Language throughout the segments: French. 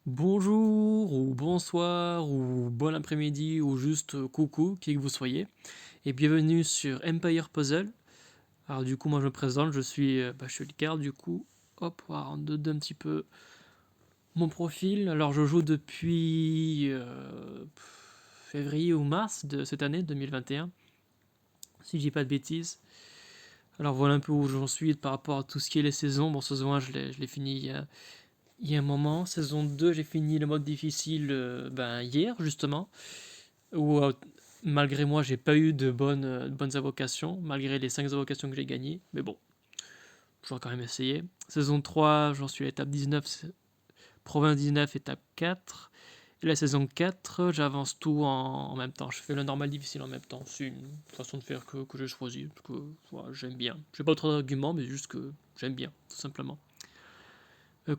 Bonjour ou bonsoir ou bon après-midi ou juste coucou, qui que vous soyez, et bienvenue sur Empire Puzzle. Alors du coup, moi je me présente, je suis Ricard, du coup, hop, on va rendre dedans un petit peu mon profil. Alors je joue depuis février ou mars de cette année 2021, si je dis pas de bêtises. Alors voilà un peu où j'en suis par rapport à tout ce qui est les saisons. Bon, saison 1, je l'ai fini il y a un moment. Saison 2, j'ai fini le mode difficile hier, justement. Où malgré moi, j'ai pas eu de bonnes invocations, malgré les 5 invocations que j'ai gagnées. Mais bon, je vais quand même essayer. Saison 3, j'en suis à l'étape 19, province 19, étape 4. Et la saison 4, j'avance tout en même temps. Je fais le normal difficile en même temps. C'est une façon de faire que j'ai choisi. Parce que voilà, j'aime bien. J'ai pas trop d'arguments, mais juste que j'aime bien, tout simplement.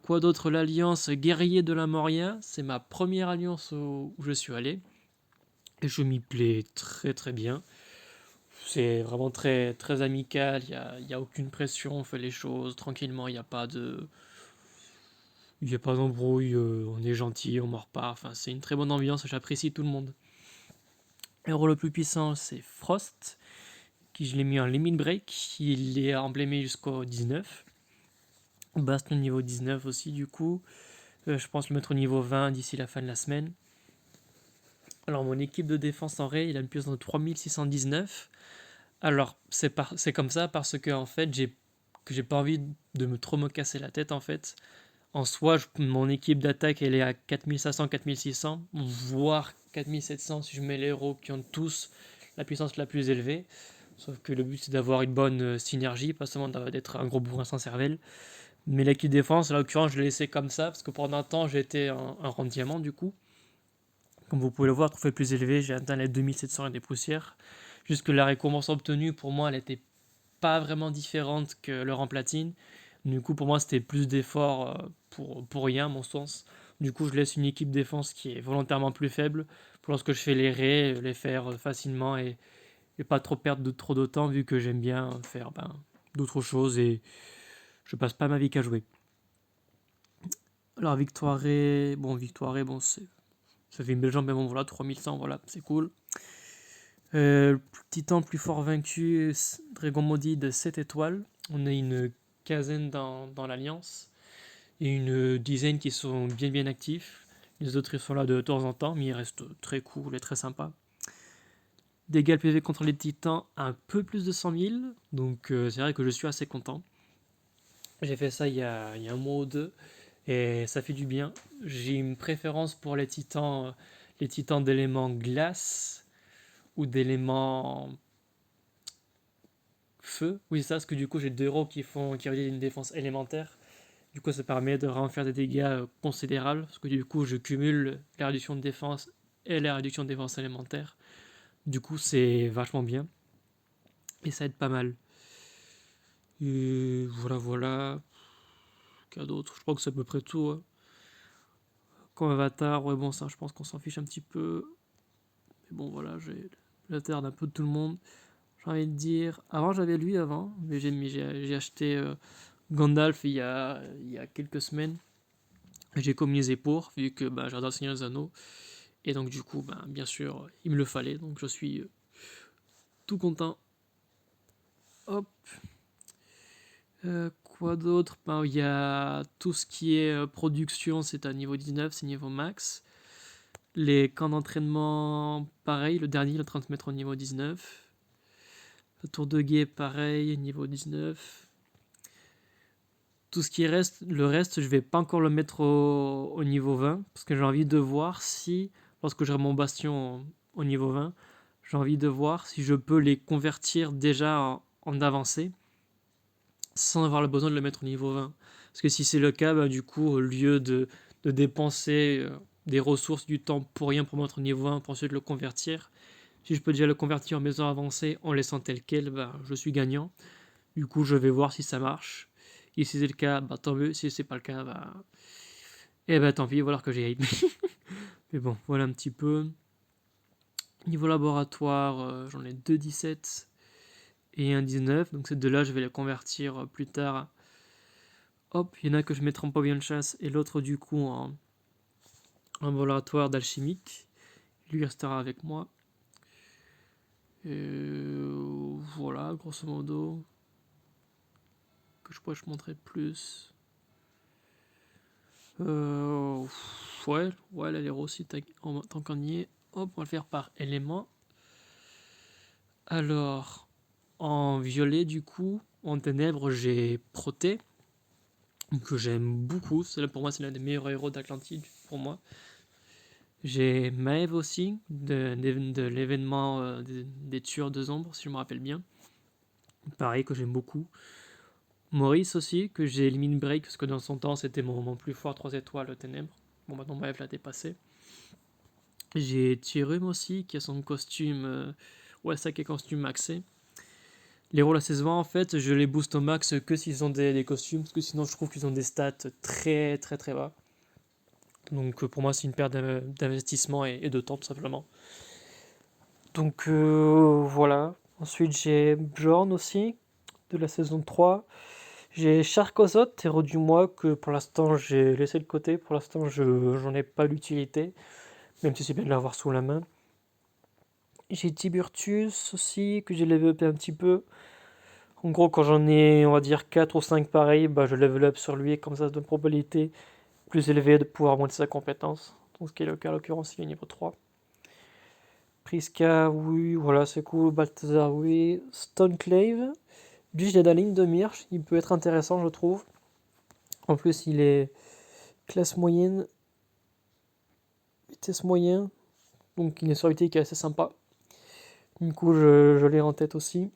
Quoi d'autre? L'alliance Guerrier de la Moria, c'est ma première alliance où je suis allé. Et je m'y plais très très bien. C'est vraiment très, très amical, il y a aucune pression, on fait les choses tranquillement, il y a pas d'embrouille, on est gentil, on mord pas, enfin c'est une très bonne ambiance, j'apprécie tout le monde. Le héros le plus puissant c'est Frost, qui je l'ai mis en limit break, il est emblémé jusqu'au 19. Bastion niveau 19 aussi du coup, je pense le mettre au niveau 20 d'ici la fin de la semaine. Alors mon équipe de défense en raid, il a une puissance de 3619. Alors c'est comme ça parce que en fait j'ai pas envie de trop me casser la tête en fait. En soi, mon équipe d'attaque elle est à 4500, 4600, voire 4700 si je mets les héros qui ont tous la puissance la plus élevée. Sauf que le but c'est d'avoir une bonne synergie, pas seulement d'être un gros bourrin sans cervelle. Mais l'équipe défense, en l'occurrence, je l'ai laissé comme ça parce que pendant un temps j'étais un rang diamant du coup. Comme vous pouvez le voir, trophée plus élevé, j'ai atteint les 2700 et des poussières. Jusque la récompense obtenue pour moi elle était pas vraiment différente que le rang platine. Du coup, pour moi, c'était plus d'efforts pour rien, à mon sens. Du coup, je laisse une équipe défense qui est volontairement plus faible pour lorsque je fais les raids, les faire facilement et pas trop perdre trop de temps vu que j'aime bien faire d'autres choses et je passe pas ma vie qu'à jouer. Alors, Victoire, bon, ça fait une belle jambe, mais bon, voilà, 3100, voilà, c'est cool. Titan plus fort vaincu, Dragon maudit de 7 étoiles. On a une quinzaine dans l'Alliance et une dizaine qui sont bien bien actifs. Les autres ils sont là de temps en temps, mais ils restent très cool et très sympas. Dégâts PV contre les titans, un peu plus de 100 000, donc c'est vrai que je suis assez content. J'ai fait ça il y a un mois ou deux, et ça fait du bien. J'ai une préférence pour les titans d'éléments glace ou d'éléments feu. Oui, c'est ça, parce que du coup, j'ai deux héros qui réalisent une défense élémentaire. Du coup, ça permet de vraiment faire des dégâts considérables, parce que du coup, je cumule la réduction de défense et la réduction de défense élémentaire. Du coup, c'est vachement bien, et ça aide pas mal. Et voilà, voilà. Qu'à d'autre? Je crois que c'est à peu près tout, hein. Comme avatar, ouais, bon, ça, je pense qu'on s'en fiche un petit peu. Mais bon, voilà, j'ai l'avatar d'un peu de tout le monde. J'ai envie de dire. Avant, j'avais lui avant, mais j'ai acheté Gandalf il y a quelques semaines. J'ai communisé pour, vu que j'adore le Seigneur des Anneaux. Et donc, du coup, bien sûr, il me le fallait. Donc, je suis tout content. Hop. Quoi d'autre? Il y a tout ce qui est production, c'est à niveau 19, c'est niveau max. Les camps d'entraînement, pareil. Le dernier, il est en train de se mettre au niveau 19. Le tour de guet, pareil, niveau 19. Tout ce qui reste, le reste, je vais pas encore le mettre au niveau 20. Parce que j'ai envie de voir si, lorsque j'aurai mon bastion au niveau 20, j'ai envie de voir si je peux les convertir déjà en avancée sans avoir le besoin de le mettre au niveau 20. Parce que si c'est le cas, du coup, au lieu de dépenser des ressources, du temps pour rien pour mettre au niveau 1 pour ensuite le convertir, si je peux déjà le convertir en maison avancée en laissant tel quel, je suis gagnant. Du coup, je vais voir si ça marche. Et si c'est le cas, tant mieux. Si c'est pas le cas, tant pis, voilà que j'ai aille. Mais bon, voilà un petit peu. Niveau laboratoire, j'en ai deux 17 et un 19. Donc ces deux-là, je vais les convertir plus tard. Hop, il y en a que je mettrai en pavillon de chasse et l'autre du coup un laboratoire d'alchimique. Lui restera avec moi. Voilà, grosso modo. Que je pourrais te montrer plus. Ouais, l'héros aussi, tant qu'on y est. Hop, on va le faire par élément. Alors, en violet, du coup, en ténèbres, j'ai Proté, que j'aime beaucoup. Pour moi, c'est l'un des meilleurs héros d'Atlantide, pour moi. J'ai Maeve aussi, de l'événement des tueurs de ombres, si je me rappelle bien. Pareil, que j'aime beaucoup. Maurice aussi, que j'ai éliminé Break, parce que dans son temps, c'était mon plus fort 3 étoiles ténèbres. Bon, maintenant, Maeve l'a dépassé. J'ai Tyrum aussi, qui a son costume. Ouais, ça qui est costume maxé. Les rôles à 16 ans, en fait, je les booste au max que s'ils ont des costumes, parce que sinon, je trouve qu'ils ont des stats très, très, très bas. Donc, pour moi, c'est une perte d'investissement et de temps, tout simplement. Donc, voilà. Ensuite, j'ai Bjorn aussi, de la saison 3. J'ai Charcozot, héros du mois, que pour l'instant, j'ai laissé de côté. Pour l'instant, j'en ai pas l'utilité, même si c'est bien de l'avoir sous la main. J'ai Tiburtius aussi, que j'ai level up un petit peu. En gros, quand j'en ai, on va dire, 4 ou 5 pareils, bah, je level up sur lui, comme ça, de probabilité plus élevée de pouvoir monter sa compétence. Donc, ce qui est le cas, en l'occurrence, il est niveau 3. Priska, oui, voilà, c'est cool. Balthazar, oui. Stoneclave. Lui, je l'ai dans la ligne de mire. Il peut être intéressant, je trouve. En plus, il est classe moyenne, vitesse moyenne. Donc, il est sur qui est assez sympa. Du coup, je l'ai en tête aussi.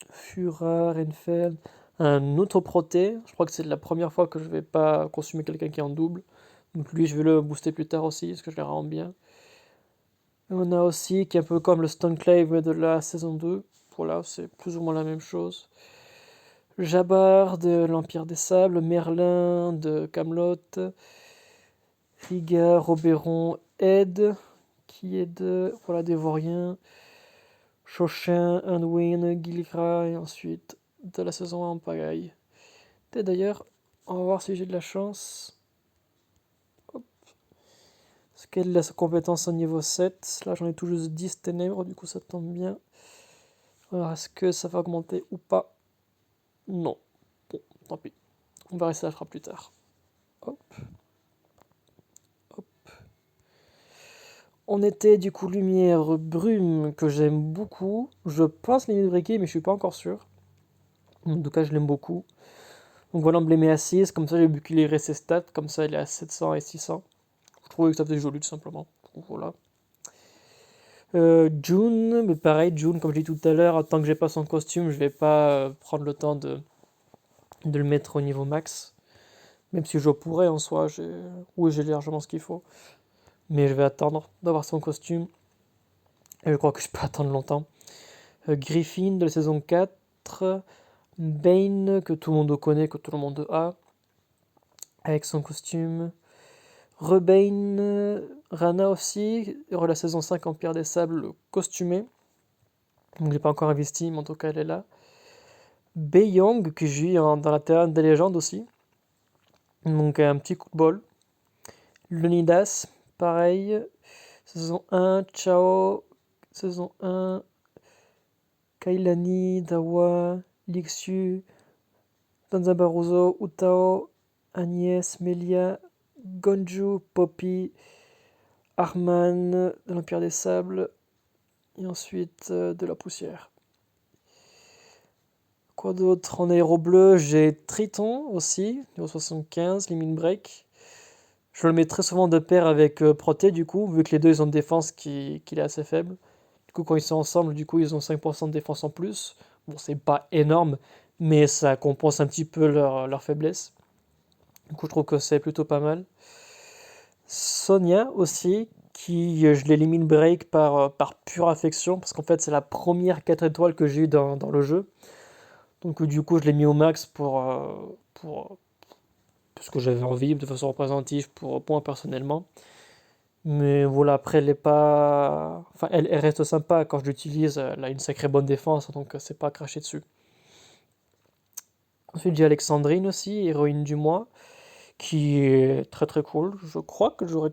Fura, Renfeld. Un autre proté. Je crois que c'est la première fois que je vais pas consommer quelqu'un qui est en double. Donc, lui, je vais le booster plus tard aussi, parce que je le rends bien. Et on a aussi, qui est un peu comme le Stoneclave de la saison 2. Voilà, c'est plus ou moins la même chose. Jabbar de l'Empire des Sables, Merlin de Camelot, Riga, Oberon, Ed, qui est voilà, des Vauriens, Chochin, Anduin, Gilgra, et ensuite de la saison 1 en pagaille. Et d'ailleurs, on va voir si j'ai de la chance. Hop. Parce qu'elle a sa compétence au niveau 7. Là, j'en ai tout juste 10 ténèbres, du coup, ça tombe bien. Alors, est-ce que ça va augmenter ou pas? Non. Bon, tant pis. On verra si ça fera plus tard. Hop. Hop. On était du coup lumière brume que j'aime beaucoup. Je pense limite breaker, mais je suis pas encore sûr. En tout cas, je l'aime beaucoup. Donc voilà, emblème est à 6, comme ça j'ai buclé ses stats, comme ça il est à 700 et 600. Je trouvais que ça faisait joli tout simplement. Donc voilà. June, mais pareil, June, comme j'ai dit tout à l'heure, tant que j'ai pas son costume, je vais pas prendre le temps de le mettre au niveau max. Même si je pourrais en soi, oui, j'ai largement ce qu'il faut. Mais je vais attendre d'avoir son costume. Et je crois que je peux attendre longtemps. Griffin de la saison 4. Bane, que tout le monde connaît, que tout le monde a. Avec son costume. Rebane, Rana aussi. La saison 5, Empire des Sables, costumé. Donc j'ai pas encore investi, mais en tout cas elle est là. Beiyang, que j'ai eu dans la Terre des légendes aussi. Donc un petit coup de bol. Leonidas, pareil. Saison 1, Chao. Saison 1, Kailani, Dawa, Lixu, Danzabaruzo, Utao, Agnès, Melia, Gonju, Poppy, Arman, de l'Empire des Sables, et ensuite de la poussière. Quoi d'autre? En héros bleu, j'ai Triton aussi, niveau 75, Limit Break. Je le mets très souvent de pair avec Proté, du coup, vu que les deux ils ont une défense qui est assez faible. Du coup, quand ils sont ensemble, du coup, ils ont 5% de défense en plus. Bon, c'est pas énorme, mais ça compense un petit peu leur faiblesse. Du coup, je trouve que c'est plutôt pas mal. Sonia aussi, qui je l'élimine break par pure affection, parce qu'en fait, c'est la première 4 étoiles que j'ai eu dans le jeu. Donc, du coup, je l'ai mis au max pour parce que j'avais envie, de façon représentative pour moi personnellement. Mais voilà, après, elle est pas. Enfin, elle reste sympa quand je l'utilise. Elle a une sacrée bonne défense, donc c'est pas à cracher dessus. Ensuite, j'ai Alexandrine aussi, héroïne du mois, qui est très très cool. Je crois que j'aurais...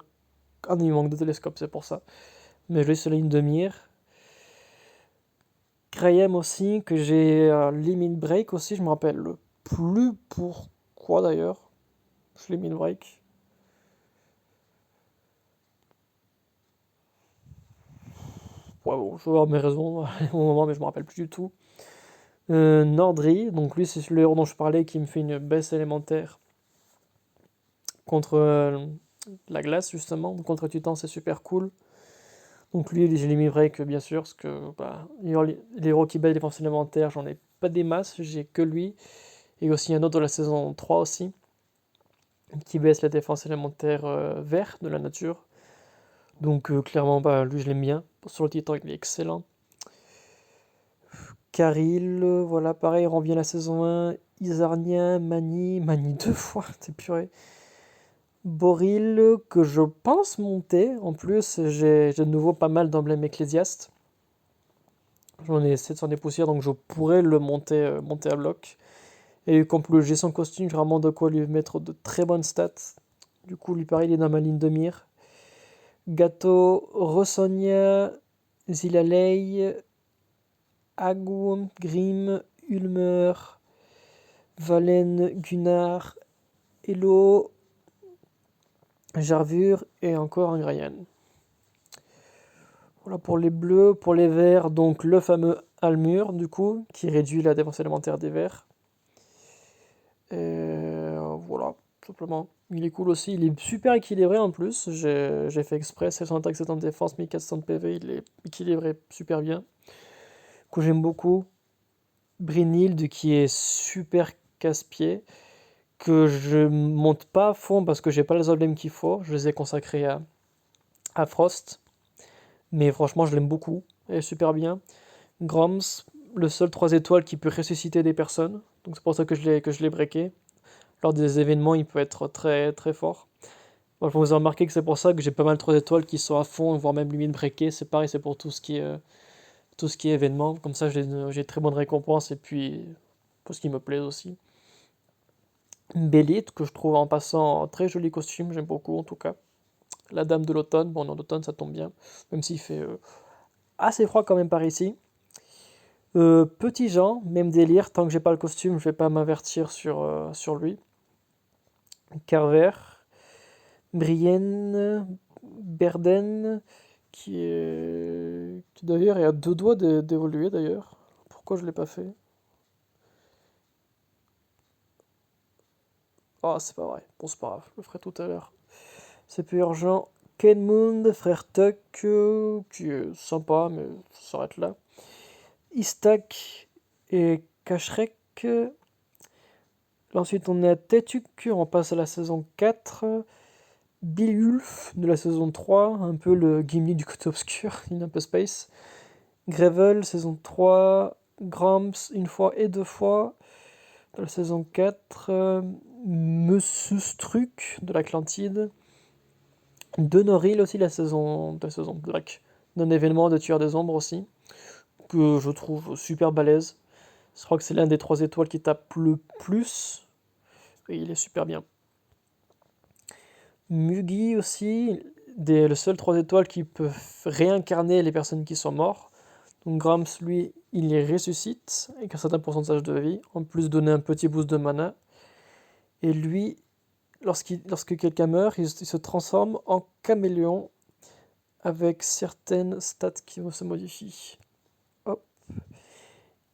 Ah non, il manque de télescope, c'est pour ça. Mais je l'ai sur la ligne de mire. Graham aussi, que j'ai Limit Break aussi, je me rappelle plus pourquoi d'ailleurs. Je Limit Break. Ouais, bon, je vais avoir mes raisons au moment, mais je me rappelle plus du tout. Nordri, donc lui c'est le héros dont je parlais qui me fait une baisse élémentaire contre la glace justement, contre Titan c'est super cool. Donc lui j'ai Limit Break bien sûr, parce que bah, les héros qui baissent les défenses élémentaires, j'en ai pas des masses, j'ai que lui. Et aussi un autre de la saison 3 aussi, qui baisse la défense élémentaire vert de la nature. Donc clairement, bah, lui je l'aime bien. Sur le Titan, il est excellent. Karil, voilà, pareil, il revient la saison 1. Isarnia, Mani deux fois, t'es purée. Boril, que je pense monter. En plus, j'ai de nouveau pas mal d'emblèmes ecclésiastes. J'en ai 700 des poussières, donc je pourrais le monter à bloc. Et comme j'ai son costume, j'ai vraiment de quoi lui mettre de très bonnes stats. Du coup, lui pareil, il est dans ma ligne de mire. Gato, Rosonia, Zilalei, Agum, Grim, Ulmer, Valen, Gunnar, Elo, Jarvur et encore un Grayan. Voilà pour les bleus. Pour les verts, donc le fameux Almur, du coup, qui réduit la défense élémentaire des verts. Et voilà, tout simplement. Il est cool aussi, il est super équilibré en plus. J'ai fait exprès, 700 attaques, 700 de défense, 1400 de PV, il est équilibré super bien. Que j'aime beaucoup. Brynhild qui est super casse-pied, que je monte pas à fond parce que j'ai pas les emblèmes qu'il faut. Je les ai consacrés à Frost. Mais franchement, je l'aime beaucoup. Elle est super bien. Groms, le seul 3 étoiles qui peut ressusciter des personnes. Donc c'est pour ça que je l'ai breaké. Lors des événements, il peut être très très fort. Bon, vous avez remarqué que c'est pour ça que j'ai pas mal 3 étoiles qui sont à fond, voire même limite breaké. C'est pareil, c'est pour tout ce qui est événement. Comme ça, j'ai de très bonnes récompenses et puis pour ce qui me plaît aussi. Bélite, que je trouve en passant un très joli costume, j'aime beaucoup en tout cas. La Dame de l'Automne, bon, en automne ça tombe bien, même s'il fait assez froid quand même par ici. Petit Jean, même délire, tant que j'ai pas le costume, je vais pas m'avertir sur lui. Carver, Brienne, Berden, qui d'ailleurs est à 2 doigts d'évoluer d'ailleurs. Pourquoi je l'ai pas fait? Ah, c'est pas vrai. Bon, c'est pas grave, je le ferai tout à l'heure. C'est plus urgent. Kenmund, frère Tuck, qui est sympa, mais ça s'arrête là. Istak et Kashrek. Ensuite, on est à Tetuk, on passe à la saison 4. Beowulf de la saison 3, un peu le Gimli du côté obscur, in un peu space. Gravel, saison 3. Grams, une fois et 2 fois. De la saison 4. Messustruc de l'Atlantide. De Noril aussi, la saison Black. D'un événement de Tueur des Ombres aussi, que je trouve super balèze. Je crois que c'est l'un des 3 étoiles qui tape le plus. Et il est super bien. Mugi aussi, le seul 3 étoiles qui peut réincarner les personnes qui sont mortes. Donc Grams, lui, il les ressuscite avec un certain pourcentage de vie, en plus de donner un petit boost de mana. Et lui, lorsque quelqu'un meurt, il se transforme en caméléon avec certaines stats qui se modifient. Hop.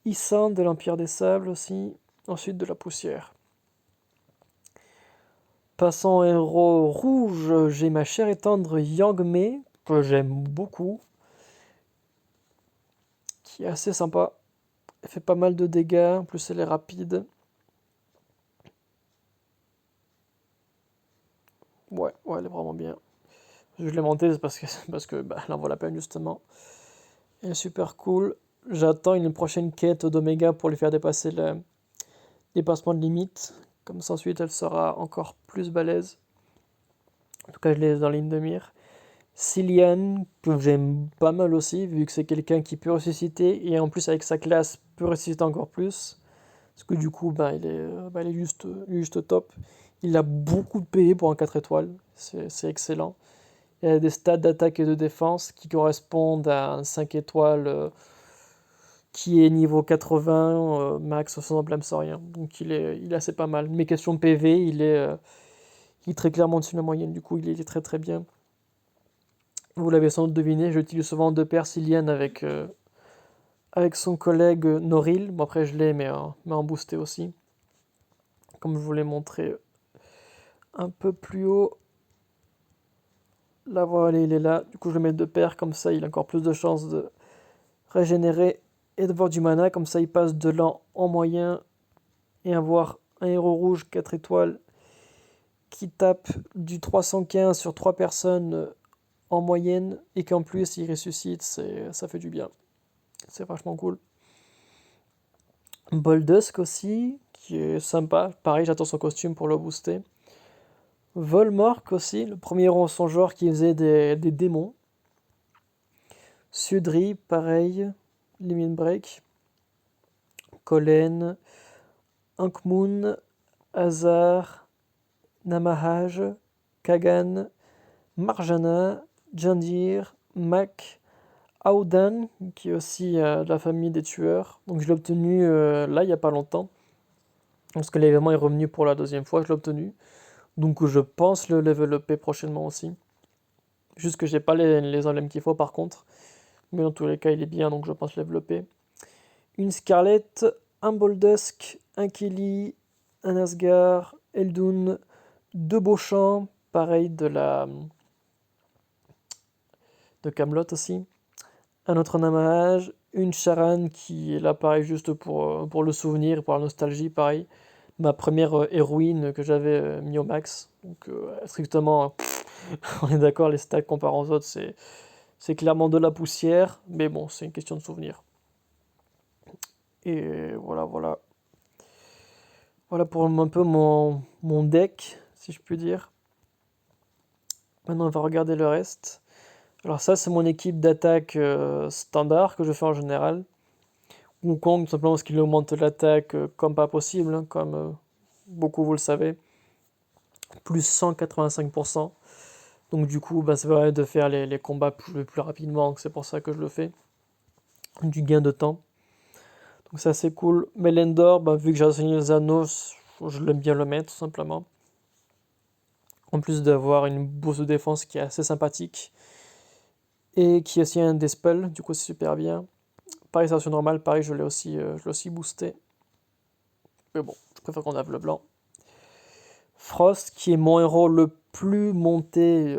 Issan de l'Empire des Sables aussi. Ensuite de la poussière. Passant au héros rouge, j'ai ma chère et tendre Yang Mei, que j'aime beaucoup, qui est assez sympa. Elle fait pas mal de dégâts, en plus elle est rapide. Ouais, elle est vraiment bien. Je l'ai montée parce que bah, elle en vaut la peine justement. Elle est super cool. J'attends une prochaine quête d'Oméga pour lui faire dépasser le dépassement de limite. Comme ça ensuite elle sera encore plus balèze. En tout cas je l'ai dans la ligne de mire. Cillian, que j'aime pas mal aussi, vu que c'est quelqu'un qui peut ressusciter, et en plus avec sa classe peut ressusciter encore plus. Parce que du coup, il est juste top. Il a beaucoup de PV pour un 4 étoiles, c'est excellent. Il a des stats d'attaque et de défense qui correspondent à un 5 étoiles qui est niveau 80, max sans emblème sans rien. Donc il est assez pas mal. Mais question PV, il est très clairement dessus de la moyenne, du coup il est très très bien. Vous l'avez sans doute deviné, j'utilise souvent deux paires Silian avec son collègue Noril. Bon après je l'ai mais en boosté aussi. Comme je vous l'ai montré un peu plus haut. Là voilà, il est là. Du coup je le mets deux paires, comme ça il a encore plus de chances de régénérer et d'avoir du mana. Comme ça il passe de lent en moyen et avoir un héros rouge 4 étoiles qui tape du 315 sur 3 personnes en moyenne et qu'en plus il ressuscite, ça fait du bien. C'est vachement cool. Boldusk aussi, qui est sympa. Pareil, j'attends son costume pour le booster. Volmork aussi, le premier héros en son genre qui faisait des démons. Sudri, pareil. Limit Break. Kolen. Ankmun. Hazard. Namahaj. Kagan. Marjana. Jandir. Mak. Aoudan, qui est aussi de la famille des tueurs. Donc je l'ai obtenu là, il n'y a pas longtemps. Parce que l'événement est revenu pour la deuxième fois, je l'ai obtenu. Donc je pense le level up prochainement aussi. Juste que j'ai pas les emblèmes qu'il faut par contre. Mais dans tous les cas, il est bien, donc je pense level up. Une Scarlet, un Boldusk, un Kelly, un Asgard, Eldun, deux Beauchamp, pareil de Camelot aussi. Un autre Namahage, une Charan qui est là pareil juste pour le souvenir, pour la nostalgie pareil. Ma première héroïne que j'avais mis au max. Donc strictement, on est d'accord, les stacks comparés aux autres, c'est clairement de la poussière, mais bon, c'est une question de souvenir. Et voilà, voilà. Voilà pour un peu mon deck, si je puis dire. Maintenant, on va regarder le reste. Alors ça, c'est mon équipe d'attaque standard que je fais en général. Wukong, tout simplement parce qu'il augmente l'attaque comme pas possible, hein, comme beaucoup vous le savez. Plus 185%. Donc du coup, bah, ça permet de faire les combats plus rapidement, c'est pour ça que je le fais. Du gain de temps. Donc ça c'est cool. Melendor, bah, vu que j'ai enseigné les anneaux, je l'aime bien le mettre tout simplement. En plus d'avoir une bourse de défense qui est assez sympathique. Et qui est aussi un dispel, du coup c'est super bien. Pareil, station normale, pareil, je l'ai aussi boosté. Mais bon, je préfère qu'on ait le blanc. Frost, qui est mon héros le plus monté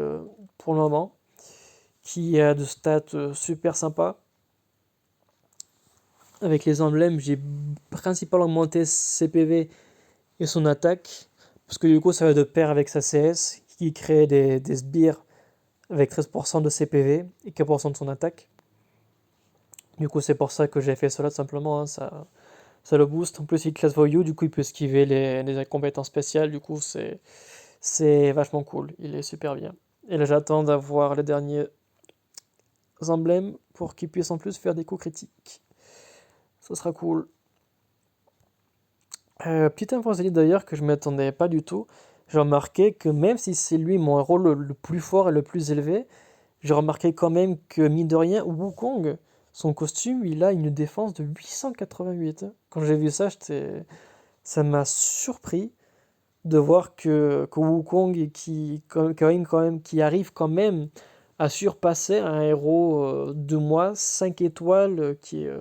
pour le moment. Qui a de stats super sympas. Avec les emblèmes, j'ai principalement monté ses PV et son attaque. Parce que du coup, ça va de pair avec sa CS, qui crée des sbires avec 13% de ses PV et 4% de son attaque. Du coup, c'est pour ça que j'ai fait cela tout simplement. Hein, ça le booste. En plus, il classe voyou, du coup, il peut esquiver les compétences spéciales. Du coup, c'est vachement cool. Il est super bien. Et là, j'attends d'avoir les derniers emblèmes pour qu'il puisse en plus faire des coups critiques. Ça sera cool. Petite information d'ailleurs que je ne m'attendais pas du tout. J'ai remarqué que même si c'est lui mon héros le plus fort et le plus élevé, j'ai remarqué quand même que, mine de rien, Wukong, son costume, il a une défense de 888. Quand j'ai vu ça, ça m'a surpris de voir que Wukong, qui arrive quand même à surpasser un héros de moi, 5 étoiles, qui est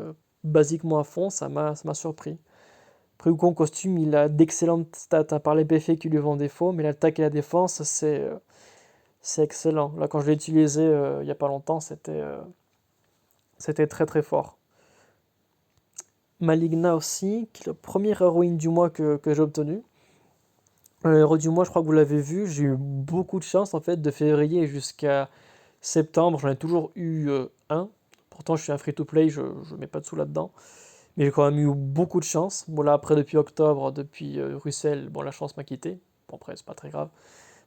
basiquement à fond, ça m'a surpris. Après, Wukong costume, il a d'excellentes stats, à part les BF qui lui vont défaut, mais l'attaque et la défense, c'est excellent. Là, quand je l'ai utilisé il n'y a pas longtemps, c'était très très fort. Maligna aussi, qui est la première héroïne du mois que j'ai obtenue. Le héros du mois, je crois que vous l'avez vu, j'ai eu beaucoup de chance en fait, de février jusqu'à septembre, j'en ai toujours eu un. Pourtant, je suis un free-to-play, je ne mets pas de sous là-dedans. Mais j'ai quand même eu beaucoup de chance. Bon, là, après, depuis octobre, depuis Russell, bon, la chance m'a quitté. Bon, après, c'est pas très grave.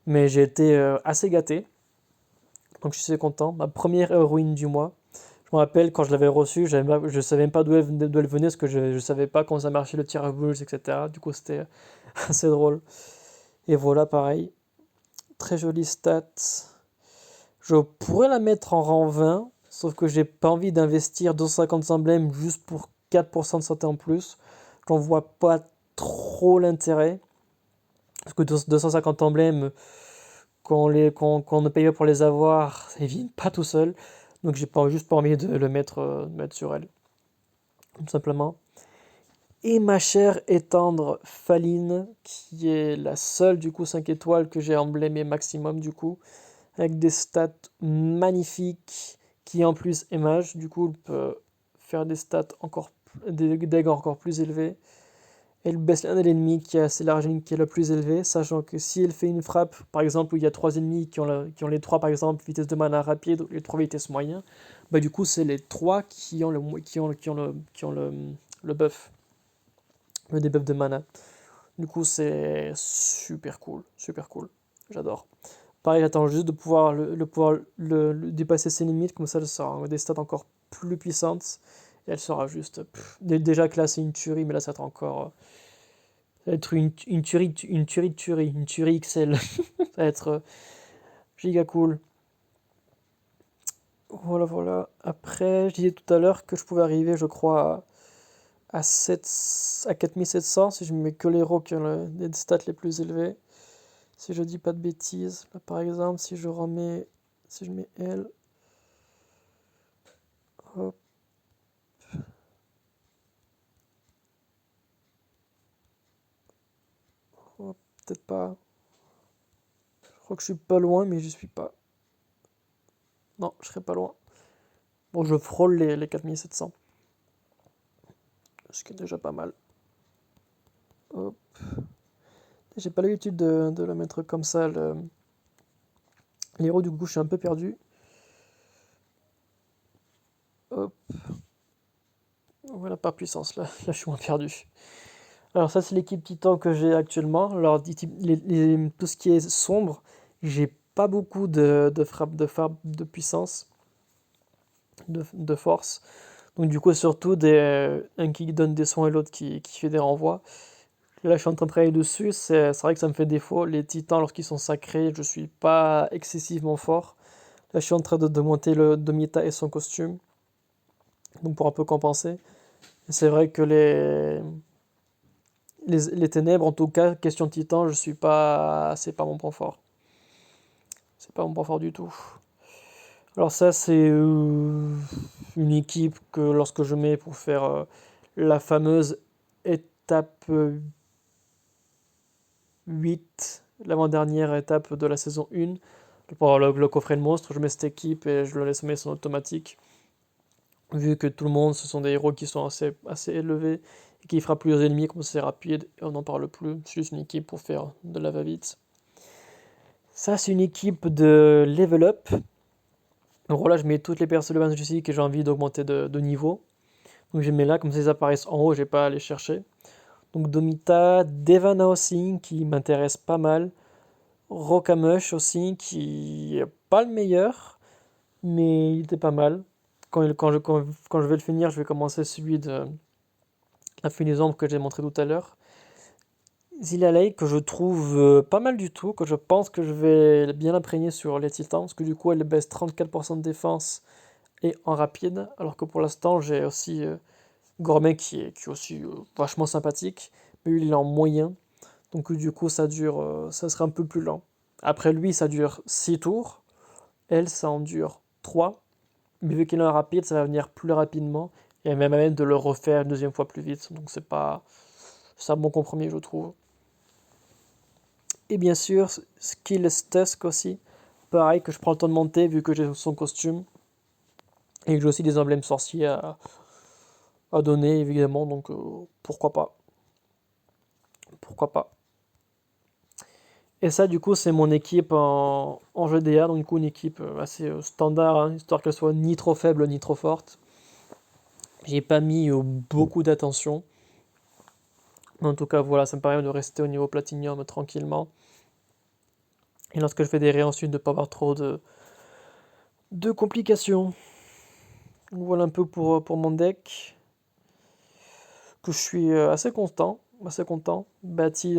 Mais j'ai été assez gâté. Donc, je suis assez content. Ma première héroïne du mois. Je me rappelle quand je l'avais reçue, je ne savais même pas d'où elle venait, parce que je ne savais pas comment ça marchait le tir à boules, etc. Du coup, c'était assez drôle. Et voilà, pareil, très jolie stat. Je pourrais la mettre en rang 20, sauf que j'ai pas envie d'investir 250 emblèmes juste pour 4% de santé en plus. J'en vois pas trop l'intérêt. Parce que 250 emblèmes, qu'on ne paye pas pour les avoir, ils viennent pas tout seuls. Donc j'ai juste pas envie de le mettre sur elle. Tout simplement. Et ma chère et tendre Faline, qui est la seule du coup 5 étoiles que j'ai emblémée maximum du coup, avec des stats magnifiques, qui en plus est mage, du coup elle peut faire des stats des dégâts encore plus élevés. Elle baisse l'un de l'ennemi qui a la ligne qui est le plus élevé, sachant que si elle fait une frappe, par exemple, où il y a 3 ennemis qui ont les 3 par exemple, vitesse de mana rapide, ou les 3 vitesse moyen, bah du coup c'est les 3 qui ont le buff, le debuff de mana. Du coup c'est super cool, super cool, j'adore. Pareil, j'attends juste de pouvoir le dépasser ses limites, comme ça elle sera des stats encore plus puissantes, et elle sera juste, déjà que là c'est une tuerie, mais là ça va être encore... ça va être une tuerie, une tuerie XL. Ça va être giga cool. Voilà, voilà. Après, je disais tout à l'heure que je pouvais arriver, je crois, à 4700 si je mets que les héros qui ont les stats les plus élevés. Si je dis pas de bêtises. Là, par exemple, si je mets elle, hop, hop, peut-être pas. Je crois que je suis pas loin, mais je suis pas. Non, je serais pas loin. Bon, je frôle les 4700. Ce qui est déjà pas mal. Hop. J'ai pas l'habitude de le mettre comme ça, l'héros, du coup, je suis un peu perdu. Hop, voilà, par puissance, là, je suis moins perdu. Alors ça, c'est l'équipe Titan que j'ai actuellement. Alors, tout ce qui est sombre, j'ai pas beaucoup de frappe de puissance, de force. Donc du coup, surtout un qui donne des soins et l'autre qui fait des renvois. Là, je suis en train de travailler dessus. C'est vrai que ça me fait défaut. Les Titans, lorsqu'ils sont sacrés, je suis pas excessivement fort. Là, je suis en train de monter le Domita et son costume, donc pour un peu compenser. C'est vrai que les ténèbres, en tout cas, question titan, je suis pas, c'est pas mon point fort. C'est pas mon point fort du tout. Alors ça, c'est une équipe que lorsque je mets pour faire la fameuse étape 8, l'avant-dernière étape de la saison 1, pour le coffret de monstre, je mets cette équipe et je le laisse mettre en automatique. Vu que tout le monde, ce sont des héros qui sont assez élevés et qui frappent plusieurs ennemis, comme c'est rapide, et on n'en parle plus. C'est juste une équipe pour faire de la va-vite. Ça, c'est une équipe de level up. Donc voilà, je mets toutes les personnes ici que j'ai envie d'augmenter de niveau. Donc je les mets là, comme ça ils apparaissent en haut, j'ai pas à les chercher. Donc Domita, Devana aussi, qui m'intéresse pas mal. Rockamush aussi, qui est pas le meilleur, mais il était pas mal. Quand je vais le finir, je vais commencer celui de la fin des ombres que j'ai montré tout à l'heure. Zilalei, que je trouve pas mal du tout, que je pense que je vais bien l'imprégner sur les titans, parce que du coup elle baisse 34% de défense et en rapide, alors que pour l'instant j'ai aussi Gourmet qui est aussi vachement sympathique, mais lui il est en moyen, donc du coup ça sera un peu plus lent. Après lui ça dure 6 tours, elle ça en dure 3, mais vu qu'il est en rapide ça va venir plus rapidement, et même de le refaire une deuxième fois plus vite, donc c'est un bon compromis je trouve. Et bien sûr, Skill Tusk aussi. Pareil, que je prends le temps de monter vu que j'ai son costume. Et que j'ai aussi des emblèmes sorciers à donner, évidemment. Donc pourquoi pas. Pourquoi pas. Et ça, du coup, c'est mon équipe en GDA. Donc, du coup, une équipe assez standard, hein, histoire qu'elle soit ni trop faible ni trop forte. J'ai pas mis beaucoup d'attention. Mais en tout cas, voilà, ça me permet de rester au niveau platinium tranquillement. Et lorsque je fais des raids ensuite, de ne pas avoir trop de complications. Voilà un peu pour mon deck, que je suis assez content, bâti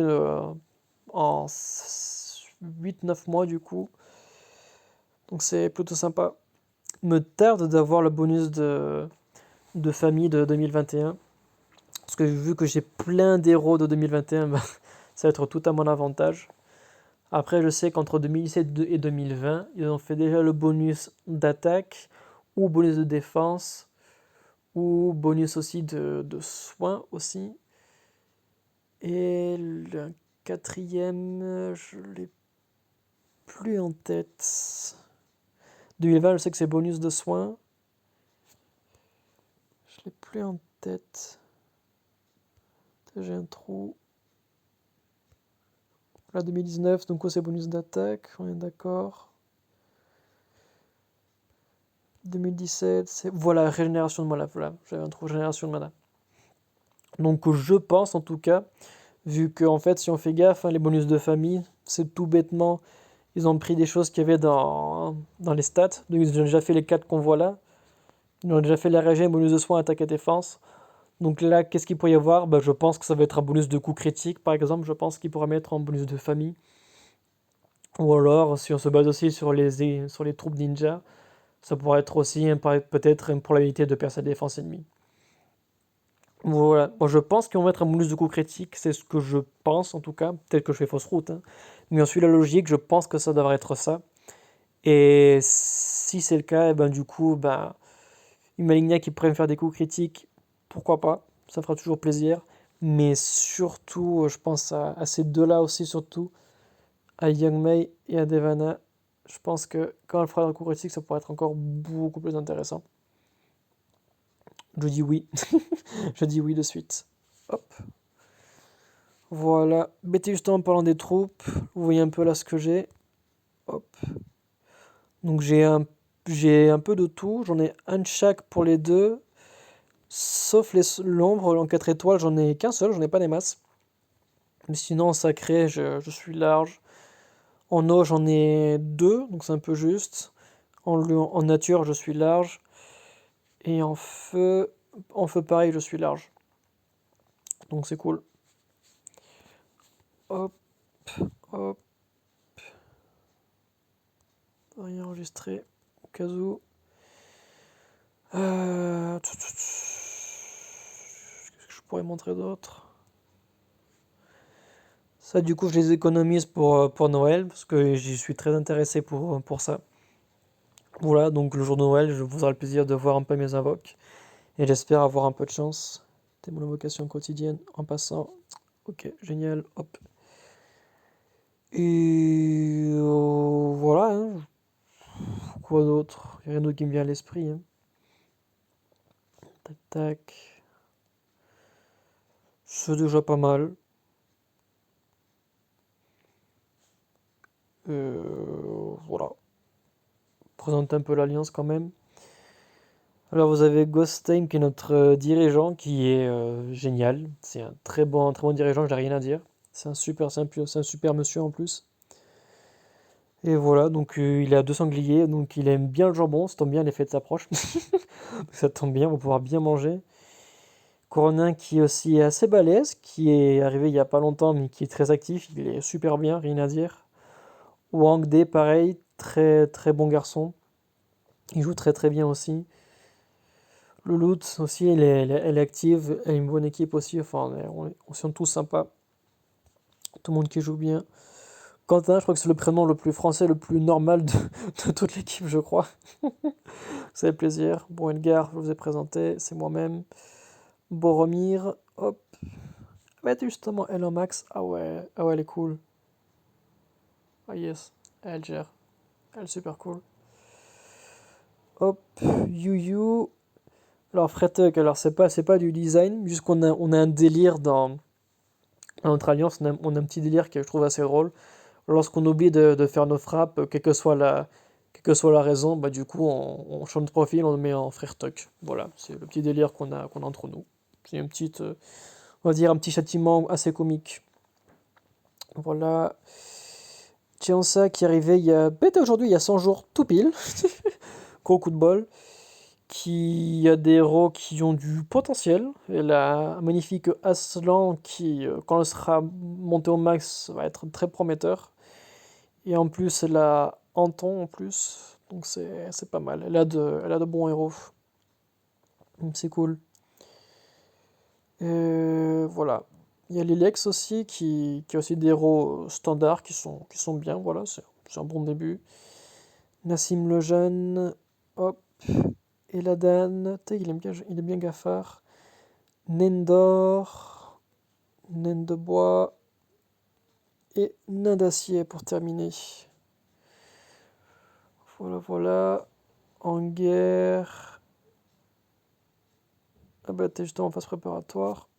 en 8-9 mois du coup. Donc c'est plutôt sympa. Me tarde d'avoir le bonus de famille de 2021. Parce que vu que j'ai plein d'héros de 2021, bah, ça va être tout à mon avantage. Après, je sais qu'entre 2017 et 2020, ils ont fait déjà le bonus d'attaque, ou bonus de défense, ou bonus aussi de soins aussi. Et le quatrième, je l'ai plus en tête. 2020, je sais que c'est bonus de soins. Je l'ai plus en tête. J'ai un trou. Là, 2019, donc c'est bonus d'attaque, on est d'accord. 2017, c'est... Voilà, régénération de mana, voilà, j'avais un trou régénération de mana. Donc je pense en tout cas, vu que en fait, si on fait gaffe, hein, les bonus de famille, c'est tout bêtement, ils ont pris des choses qu'il y avait dans les stats. Donc ils ont déjà fait les 4 qu'on voit là. Ils ont déjà fait la régène, bonus de soins, attaque et défense. Donc là, qu'est-ce qu'il pourrait y avoir? Bah, je pense que ça va être un bonus de coup critique, par exemple. Je pense qu'il pourra mettre en bonus de famille. Ou alors, si on se base aussi sur les troupes ninja, ça pourrait être aussi peut-être une probabilité de percer la défense ennemie. Voilà. Bon, je pense qu'ils vont mettre un bonus de coup critique, c'est ce que je pense en tout cas. Peut-être que je fais fausse route, hein. Mais on suit la logique, je pense que ça devrait être ça. Et si c'est le cas, et ben du coup, ben, une Maligna qui pourrait me faire des coups critiques, pourquoi pas, ça fera toujours plaisir. Mais surtout, je pense à ces deux-là aussi, surtout, à Young Mei et à Devana. Je pense que quand elle fera le coup critique, ça pourrait être encore beaucoup plus intéressant. Je dis oui. Je dis oui de suite. Hop. Voilà. Bêtez justement en parlant des troupes. Vous voyez un peu là ce que j'ai. Hop. Donc j'ai un peu de tout. J'en ai un de chaque pour les deux. Sauf l'ombre en 4 étoiles, j'en ai qu'un seul, j'en ai pas des masses. Mais sinon en sacré, je suis large. En eau, j'en ai deux, donc c'est un peu juste. En nature, je suis large. Et en feu pareil, je suis large. Donc c'est cool. Hop, hop. Rien enregistré au cas où. Qu'est-ce que je pourrais montrer d'autre? Ça, du coup, je les économise pour Noël, parce que j'y suis très intéressé pour ça. Voilà, donc le jour de Noël, je vous aurai le plaisir de voir un peu mes invoques. Et j'espère avoir un peu de chance. C'est mon invocation quotidienne en passant. Ok, génial, hop. Et voilà, hein. Quoi d'autre? Il n'y a rien d'autre qui me vient à l'esprit, hein. Tac, tac. C'est déjà pas mal. Voilà. Présenter un peu l'Alliance quand même. Alors vous avez Ghostheim qui est notre dirigeant qui est génial. C'est un très bon dirigeant, j'ai rien à dire. C'est un super monsieur en plus. Et voilà, donc il a deux sangliers, donc il aime bien le jambon, ça tombe bien, les fêtes s'approchent. Ça tombe bien, on va pouvoir bien manger. Coronin qui est aussi assez balèze, qui est arrivé il y a pas longtemps, mais qui est très actif, il est super bien, rien à dire. Wang De, pareil, très très bon garçon. Il joue très très bien aussi. Louloute aussi, elle est active, elle a une bonne équipe aussi, enfin on sont tous sympas. Tout le monde qui joue bien. Quentin, je crois que c'est le prénom le plus français, le plus normal de toute l'équipe, je crois. Ça fait plaisir. Bon, Edgar, je vous ai présenté, c'est moi-même. Boromir, hop. Ouais, justement, Elon Max, ah ouais, elle est cool. Ah yes, elle gère. Elle est super cool. Hop, Yu Yu. Alors, Fretek, alors c'est pas du design, juste on a un délire dans notre alliance, on a un petit délire que je trouve assez drôle. Lorsqu'on oublie de faire nos frappes, quelle que soit la raison, bah du coup on change de profil, on le met en frère Tuck. Voilà, c'est le petit délire qu'on a entre nous. C'est une petite, on va dire un petit châtiment assez comique. Voilà. Tiansa qui est arrivé il y a, bête aujourd'hui, il y a 100 jours, tout pile. Gros coup de bol. qui a des héros qui ont du potentiel. Elle a un magnifique Aslan qui, quand elle sera monté au max, va être très prometteur. Et en plus, elle a Anton en plus, donc c'est pas mal. Elle a de bons héros, donc c'est cool. Voilà. Il y a Lilex aussi qui a aussi des héros standards qui sont bien, voilà, c'est un bon début. Nassim le jeune, hop, Eladan, il est bien gafard. Nendor, Naine de bois et Nain d'acier pour terminer. Voilà, voilà. En guerre. Ah bah t'es justement en phase préparatoire.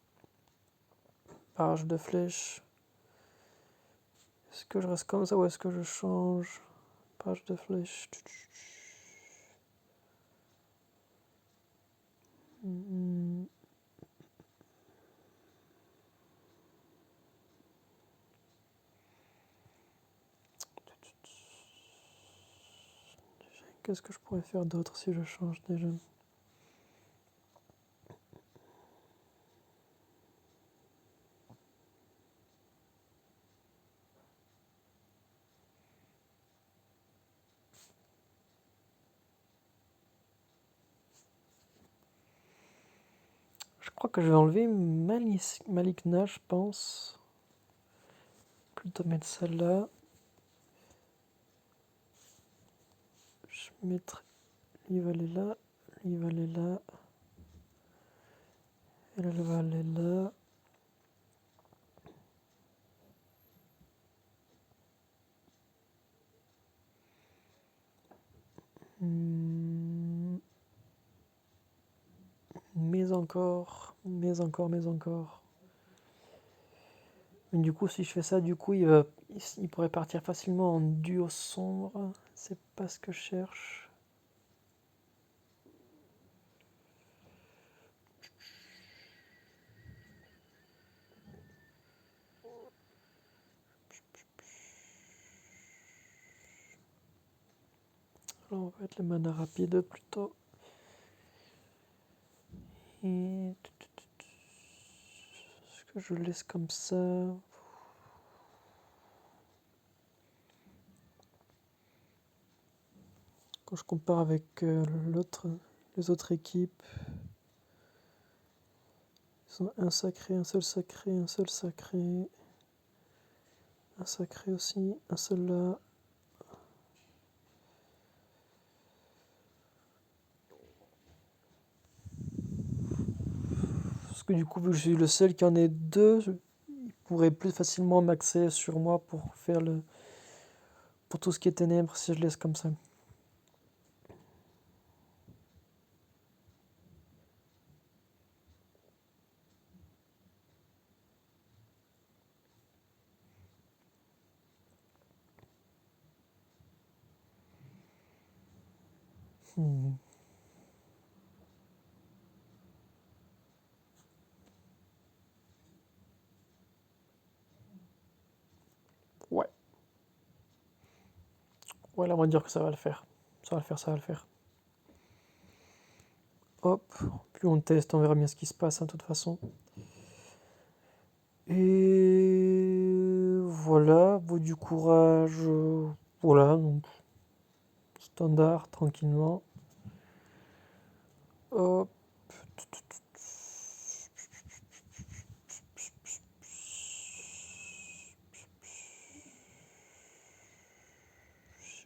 Barrage de flèches. Est-ce que je reste comme ça ou est-ce que je change? Barrage de flèches. Hmm. Qu'est-ce que je pourrais faire d'autre si je change déjà? Je crois que je vais enlever Malikna, je pense. Plutôt mettre celle-là. Je mettrai. Lui va aller là. Lui va aller là. Elle va aller là. Hmm. Mais encore. Mais encore, mais encore. Mais du coup, si je fais ça, du coup, il pourrait partir facilement en duo sombre. C'est pas ce que je cherche. Alors, on va mettre le mana rapide plutôt. Et est-ce que je le laisse comme ça? Quand je compare avec les autres équipes, ils sont un sacré, un seul sacré, un seul sacré, un sacré aussi, un seul là. Parce que du coup, vu que je suis le seul qui en ait deux, il pourrait plus facilement m'axer sur moi pour tout ce qui est ténèbres si je laisse comme ça. Hmm. Ouais. Ouais, là, on va dire que ça va le faire. Ça va le faire, ça va le faire. Hop. Puis on teste, on verra bien ce qui se passe, hein, de toute façon. Et voilà, vaut du courage. Voilà, donc standard, tranquillement. Hop.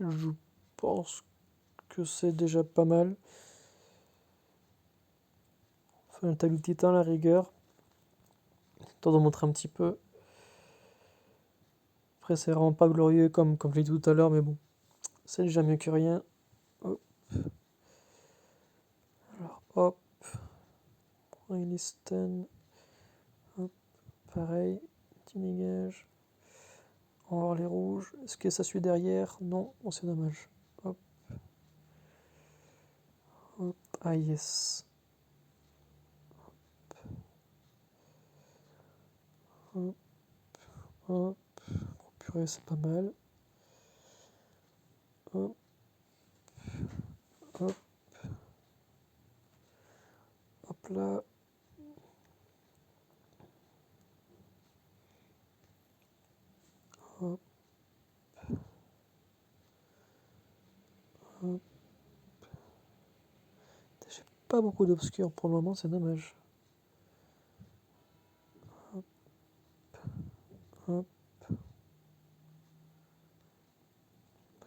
Je pense que c'est déjà pas mal. Enfin, un talus titan, la rigueur. Temps de montrer un petit peu. Après, c'est vraiment pas glorieux comme je l'ai dit tout à l'heure, mais bon, c'est déjà mieux que rien. Hop. Alors, hop. Listen. Hop. Pareil. Petit dégage. On va voir les rouges. Est-ce que ça suit derrière? Non, bon, c'est dommage. Hop, hop. Ah, yes. Hop, hop. Oh, purée, c'est pas mal. Hop, hop. là. Hop. Hop. J'ai pas beaucoup d'obscur pour le moment, c'est dommage. Hop. Hop.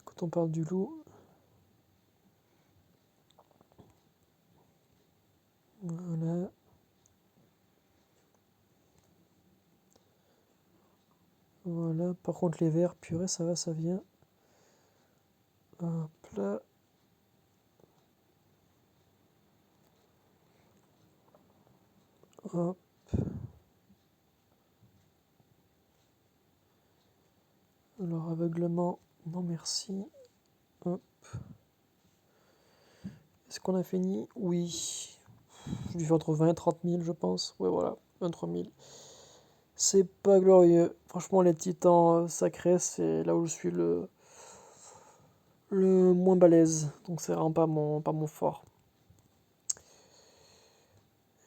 Quand on parle du loup. Voilà. Voilà. Par contre, les verts, purée, ça va, ça vient. Hop là. Hop. Alors, aveuglement, non merci. Hop. Est-ce qu'on a fini? Oui. Je vais entre 20 et 30 000, je pense. Ouais, voilà, 23 000. C'est pas glorieux. Franchement, les titans sacrés, c'est là où je suis le moins balèze. Donc, c'est vraiment pas mon fort.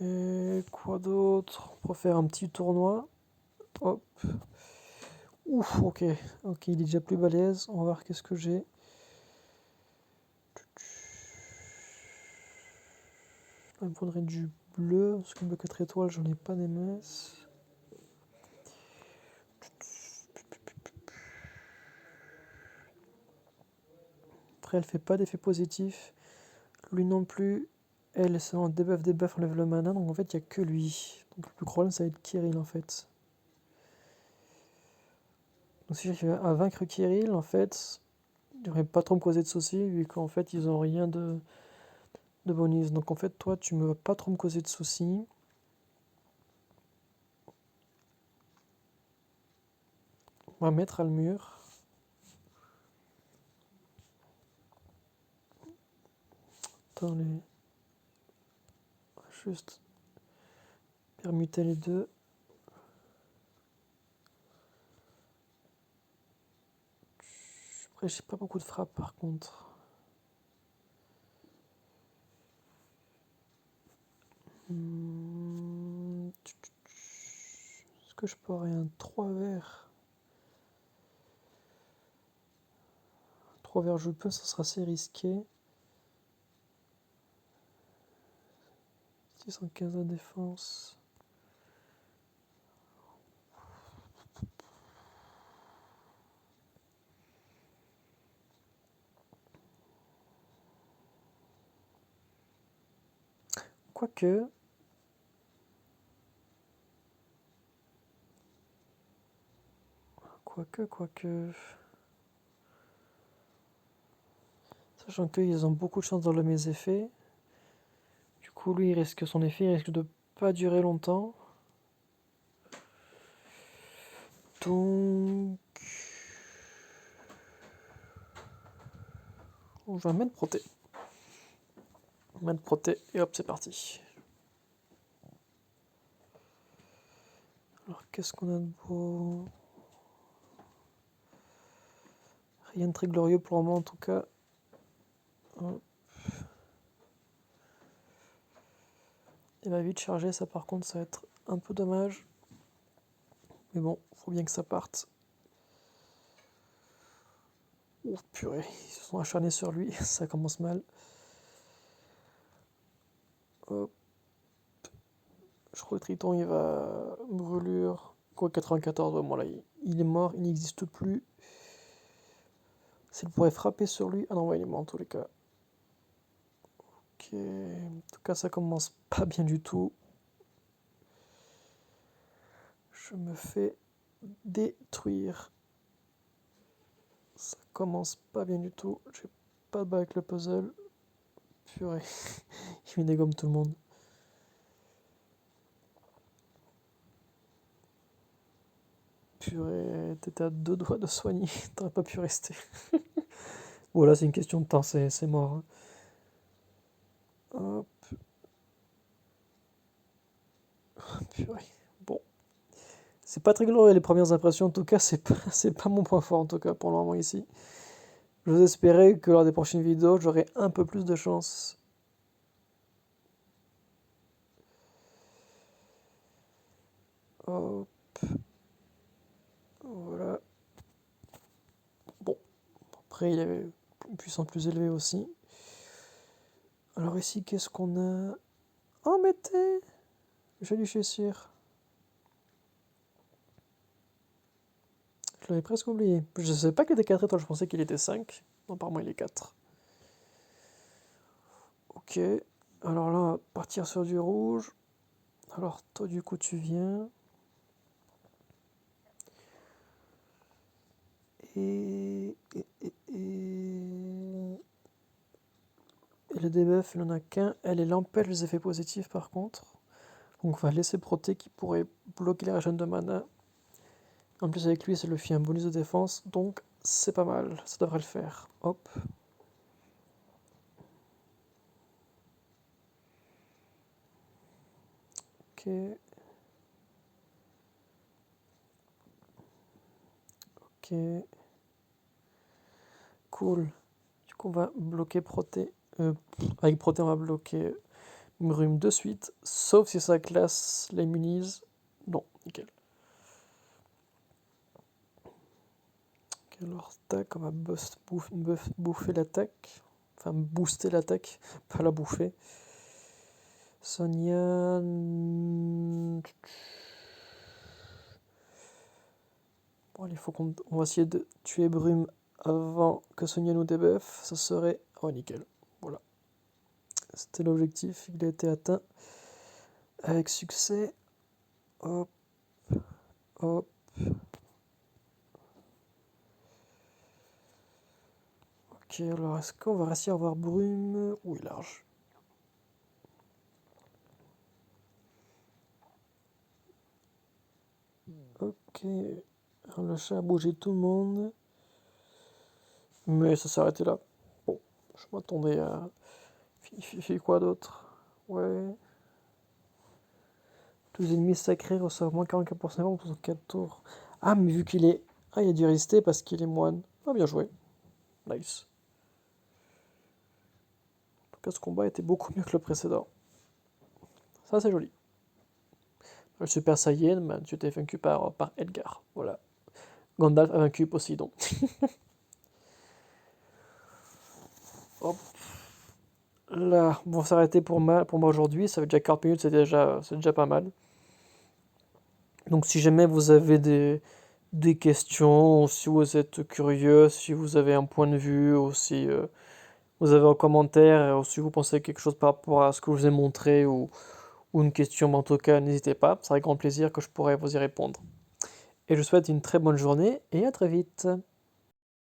Et quoi d'autre? On peut faire un petit tournoi. Hop. Ouf, ok. Ok, il est déjà plus balèze. On va voir qu'est-ce que j'ai. Il me faudrait du bleu, parce que le bleu 4 étoiles, j'en ai pas des masses. Après, elle fait pas d'effet positif. Lui non plus. Elle, c'est en debuff, enlève le mana, donc en fait, il n'y a que lui. Donc le plus gros problème, ça va être Kirill, en fait. Donc si j'arrive à vaincre Kirill, en fait, il devrait pas trop me causer de soucis, vu qu'en fait, ils ont rien de bonus. Donc en fait, toi, tu me vas pas trop me causer de soucis. On va mettre Almur. Attends, juste permuter les deux. Après, j'ai pas beaucoup de frappe par contre. Est-ce que je peux avoir un 3 verts? 3 verts, je peux, ça sera assez risqué. 615 de défense. Quoique. Quoique. Sachant qu'ils ont beaucoup de chance dans mes effets. Du coup, lui, son effet il risque de pas durer longtemps. Donc. On va mettre proté. Mettre proté, et hop, c'est parti. Alors, qu'est-ce qu'on a de beau? Rien de très glorieux pour le moment, en tout cas. Hop. Il va vite charger, ça par contre, ça va être un peu dommage. Mais bon, faut bien que ça parte. Oh purée, ils se sont acharnés sur lui, ça commence mal. Hop. Je crois que Triton il va brûlure. Quoi 94, ouais, bon là il est mort, il n'existe plus. S'il pourrait frapper sur lui. Ah non, ouais, il est mort en tous les cas. Ok. En tout cas, ça commence pas bien du tout. Je me fais détruire. Ça commence pas bien du tout. J'ai pas de bas avec le puzzle. Purée. Il me dégomme tout le monde. Purée, t'étais à 2 doigts de soigner. T'aurais pas pu rester. Bon, là, c'est une question de temps, c'est mort. Hein. Hop. Purée. Bon. C'est pas très glorieux les premières impressions, en tout cas, c'est pas mon point fort, en tout cas, pour le moment ici. Je vous espérais que lors des prochaines vidéos, j'aurai un peu plus de chance. Hop, voilà. Bon, après il avait une puissance plus élevée aussi. Alors ici, qu'est-ce qu'on a? Oh, mettez! J'ai du Cheshire. Je l'avais presque oublié. Je ne savais pas qu'il était 4 étoiles, je pensais qu'il était 5. Non, apparemment il est 4. Ok, alors là, on va partir sur du rouge. Alors toi, du coup, tu viens. Et le debuff, il en a qu'un. Elle, elle empêche les effets positifs par contre. Donc on va laisser Proté qui pourrait bloquer les régènes de mana. En plus avec lui, ça lui fait un bonus de défense. Donc c'est pas mal, ça devrait le faire. Hop. Ok. Ok. Cool. Du coup on va bloquer Proté. Avec Proté on va bloquer Brume de suite. Sauf si sa classe l'immunise. Non, nickel. Alors, tac, on va bouffer l'attaque. Enfin, booster l'attaque, pas la bouffer. Sonia. Bon, il faut qu'on va essayer de tuer Brume avant que Sonia nous débuffe. Ça serait. Oh, nickel. Voilà. C'était l'objectif, il a été atteint. Avec succès. Hop. Hop. Ok, alors est-ce qu'on va réussir à avoir Brume? Oui, large. Ok. Alors, le chat a bougé tout le monde. Mais ça s'est arrêté là. Bon, je m'attendais à. Il fait quoi d'autre? Ouais. Tous les ennemis sacrés reçoivent moins 44% pour 4 tours. Ah, mais vu qu'il est. Ah, il a dû résister parce qu'il est moine. Ah, bien joué. Nice. En tout cas, ce combat était beaucoup mieux que le précédent. Ça, c'est joli. Le Super Saiyan, man, tu t'es vaincu par Edgar. Voilà. Gandalf a vaincu Poséidon. Hop. Là, on va s'arrêter pour moi aujourd'hui. Ça fait déjà 40 minutes, c'est déjà pas mal. Donc, si jamais vous avez des questions, si vous êtes curieux, si vous avez un point de vue, ou si vous avez un commentaire, ou si vous pensez à quelque chose par rapport à ce que je vous ai montré, ou une question, mais en tout cas, n'hésitez pas. Ça sera avec grand plaisir que je pourrai vous y répondre. Et je vous souhaite une très bonne journée et à très vite.